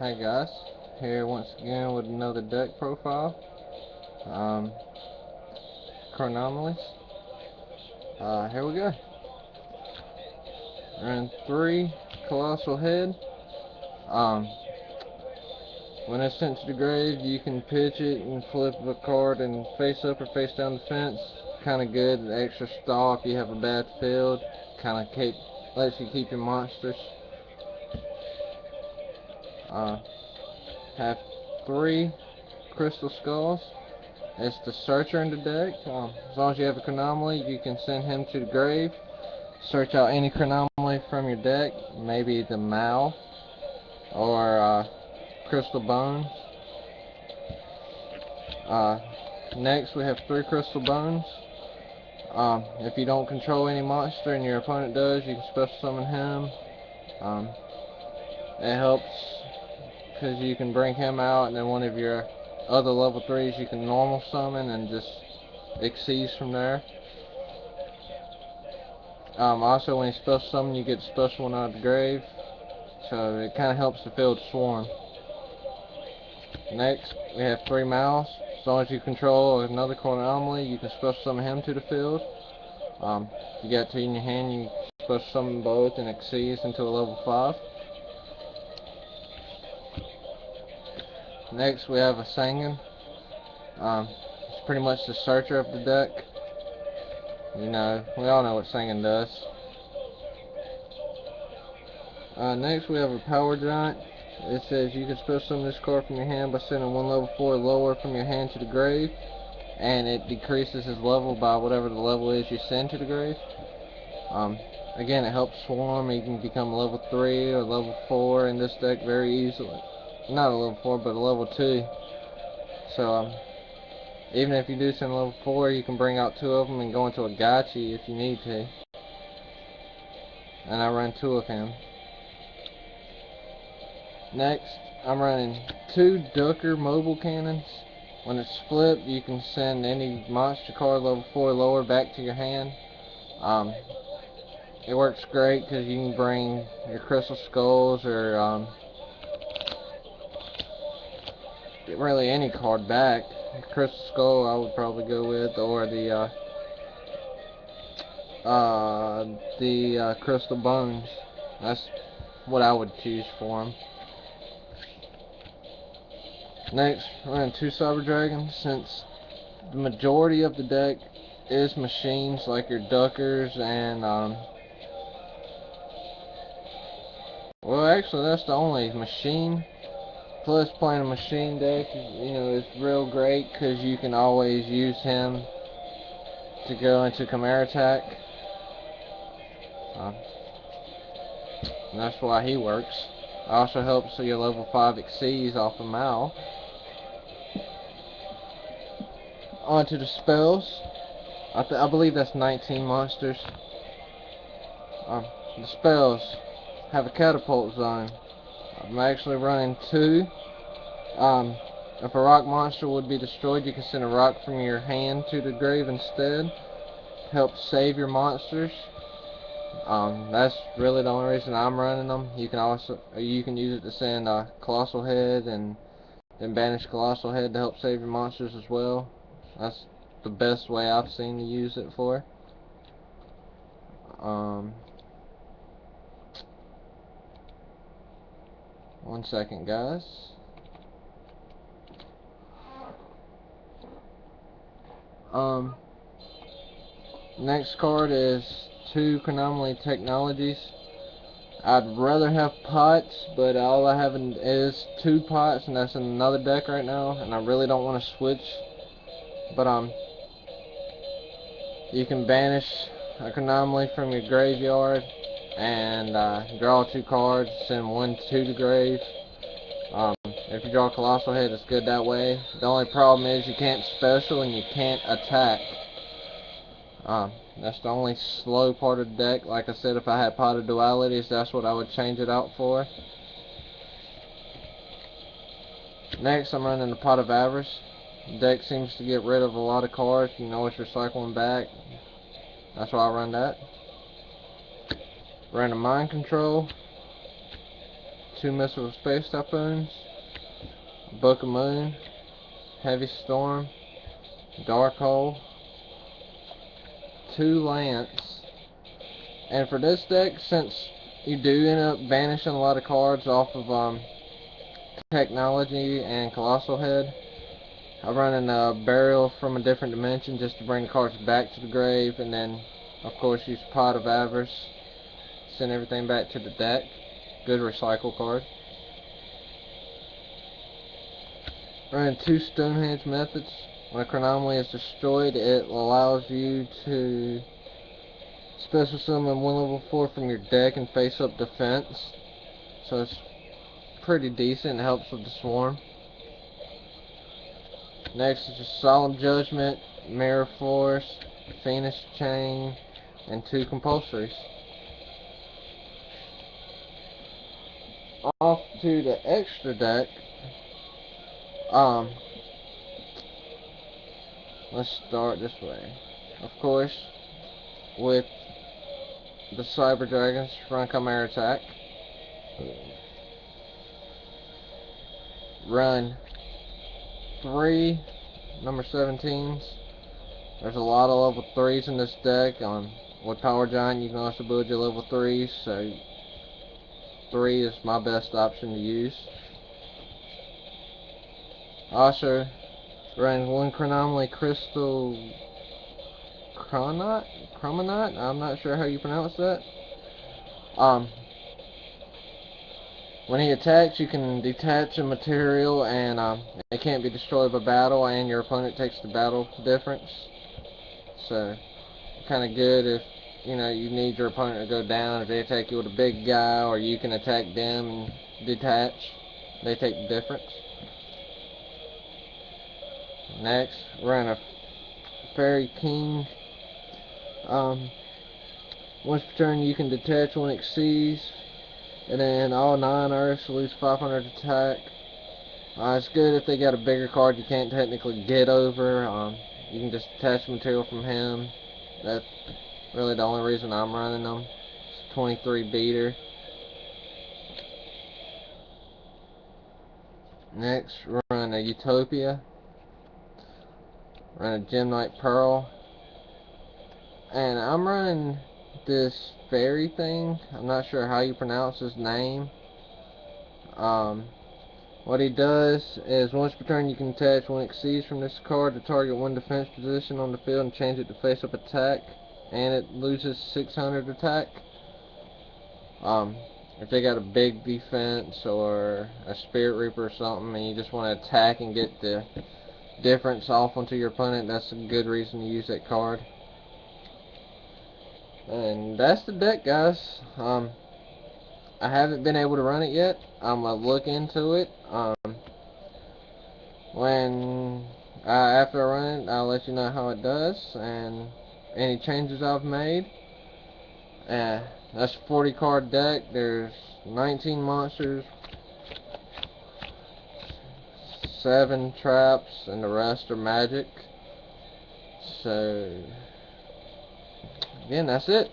Hey guys, here once again with another deck profile. Um, Chronomaly. Here we go. And 3 Colossal Head. Um, when it's sent to the grave, you can pitch it and flip a card and face up or face down the fence. Kind of good, extra stall if you have a bad field. Kind of lets you keep your monsters. Uh, have 3 Crystal Skulls. It's the Searcher in the deck. As long as you have a Chronomaly, you can send him to the grave. Search out any Chronomaly from your deck, maybe the Mal or Crystal Bones. Next, we have 3 Crystal Bones. If you don't control any monster and your opponent does, you can special summon him. It helps because you can bring him out, and then one of your other level 3s you can normal summon and just exceeds from there. Also, when you special summon, you get a special one out of the grave, so it kind of helps the field swarm. Next, we have 3 Mals. As long as you control another Chronomaly, you can special summon him to the field. If you got 2 in your hand, you special summon both and exceeds into a level 5. Next, we have a Sangan. It's pretty much the searcher of the deck. You know, we all know what Sangan does. Next, we have a Power Giant. It says you can special summon this card from your hand by sending 1 level 4 or lower from your hand to the grave, and it decreases his level by whatever the level is you send to the grave. Again, it helps swarm. You can become level 3 or level 4 in this deck very easily. Not a level 4, but a level 2. So, even if you do send level 4, you can bring out 2 of them and go into a Gotchi if you need to. And I run 2 of him. Next, I'm running 2 Ducker mobile cannons. When it's flipped, you can send any monster card level 4 or lower back to your hand. It works great because you can bring your Crystal Skulls or really any card back. Crystal Skull I would probably go with, or the Crystal Bones. That's what I would choose for them. Next, running 2 Cyber Dragons. Since the majority of the deck is machines like your Duckers and well, actually that's the only machine. Plus, playing a machine deck, you know, is real great because you can always use him to go into Chimera attack. And that's why he works. It also helps so your level 5 exceeds off of Mal. Onto the spells. I believe that's 19 monsters. The spells have a catapult zone. I'm actually running 2. If a rock monster would be destroyed, you can send a rock from your hand to the grave instead. Helps save your monsters. That's really the only reason I'm running them. You can use it to send Colossal Head and then banish Colossal Head to help save your monsters as well. That's the best way I've seen to use it for. One second, guys. Next card is 2 Chronomaly Technologies. I'd rather have pots, but all I have is 2 pots, and that's in another deck right now, and I really don't want to switch. But you can banish a Chronomaly from your graveyard and draw 2 cards, send 1 to the grave. If you draw a Colossal Head, it's good that way. The only problem is you can't special and you can't attack. That's the only slow part of the deck. Like I said, if I had Pot of Dualities, that's what I would change it out for. Next, I'm running the Pot of Avarice. The deck seems to get rid of a lot of cards. You know it's recycling back. That's why I run that. Run a Mind Control. 2 Missile Space Typhoons, Book of Moon, Heavy Storm, Dark Hole, 2 Lance. And for this deck, since you do end up banishing a lot of cards off of Technology and Colossal Head, I'm running a Burial from a Different Dimension just to bring cards back to the grave, and then of course use Pot of Avarice, send everything back to the deck. Good recycle card. Running 2 Stonehenge Methods. When a Chronomaly is destroyed, it allows you to special summon 1 level 4 from your deck and face up defense. So it's pretty decent, it helps with the swarm. Next is just Solemn Judgment, Mirror Force, Phoenix Chain, and 2 Compulsories. Off to the extra deck. Let's start this way. Of course, with the Cyber Dragons, front Chimera attack. Run 3 number 17s. There's a lot of level 3s in this deck. With Power Giant, you can also build your level 3s, so 3 is my best option to use. Also, run 1 Chronomaly Crystal Chrononaut? I'm not sure how you pronounce that. When he attacks, you can detach a material, and it can't be destroyed by battle, and your opponent takes the battle difference. So, kind of good if you need your opponent to go down. If they attack you with a big guy, or you can attack them and detach, they take the difference. Next, run a Fairy King. Once per turn, you can detach when it exceeds, and then all 9 Earths lose 500 attack. It's good if they got a bigger card you can't technically get over. You can just detach material from him. That's really the only reason I'm running them. It's a 23 beater. Next, run a Utopia. Run a Gemnite Pearl. And I'm running this fairy thing. I'm not sure how you pronounce his name. What he does is once per turn you can attach when it exceeds from this card to target 1 defense position on the field and change it to face up attack, and it loses 600 attack. If they got a big defense or a Spirit Reaper or something and you just want to attack and get the difference off onto your opponent, that's a good reason to use that card. And that's the deck, guys. I haven't been able to run it yet. I'm gonna look into it. After I run it, I'll let you know how it does and any changes I've made. That's a 40 card deck. There's 19 monsters, 7 traps, and the rest are magic. So again, that's it.